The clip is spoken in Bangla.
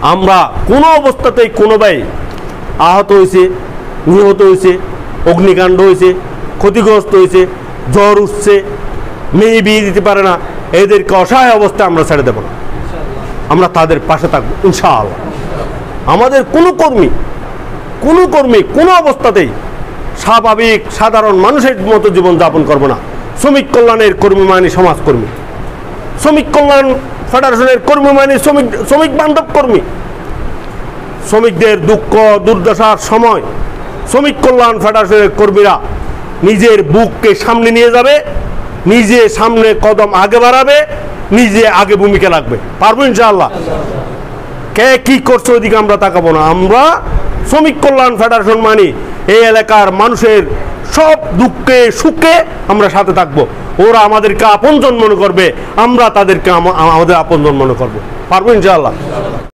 আমরা কোনো অবস্থাতেই কোনো ভাই আহত হয়েছে, নিহত হয়েছে, অগ্নিকাণ্ড হয়েছে, ক্ষতিগ্রস্ত হয়েছে, জ্বর উঠছে, মেয়ে বিয়ে দিতে পারে না, এদেরকে অসহায় অবস্থায় আমরা ছেড়ে দেব না। আমরা তাদের পাশে থাকবো ইনশাআল্লাহ। আমাদের কোনো কর্মী কোনো অবস্থাতেই স্বাভাবিক সাধারণ মানুষের মতো জীবনযাপন করবো না। শ্রমিক কল্যাণের কর্মী মানে সমাজকর্মী, শ্রমিক কল্যাণ ফেডারেশনের কর্মী মানে শ্রমিক বান্ধব কর্মী। শ্রমিকদের দুঃখ দুর্দশার সময় শ্রমিক কল্যাণ ফেডারেশনের কর্মীরা নিজের বুককে সামনে নিয়ে যাবে, নিজে সামনে কদম আগে বাড়াবে, নিজে আগে ভূমিকা রাখবে। পারবো ইনশাআল্লাহ। কে কি করছে ওইদিকে আমরা তাকাবো না। আমরা শ্রমিক কল্যাণ ফেডারেশন মানি এই এলাকার মানুষের সব দুঃখে সুখে আমরা সাথে থাকবো। ওরা আমাদেরকে আপনজন মনে করবে, আমরা তাদেরকে আমাদের আপনজন মনে করবো। পারবো ইনশাআল্লাহ।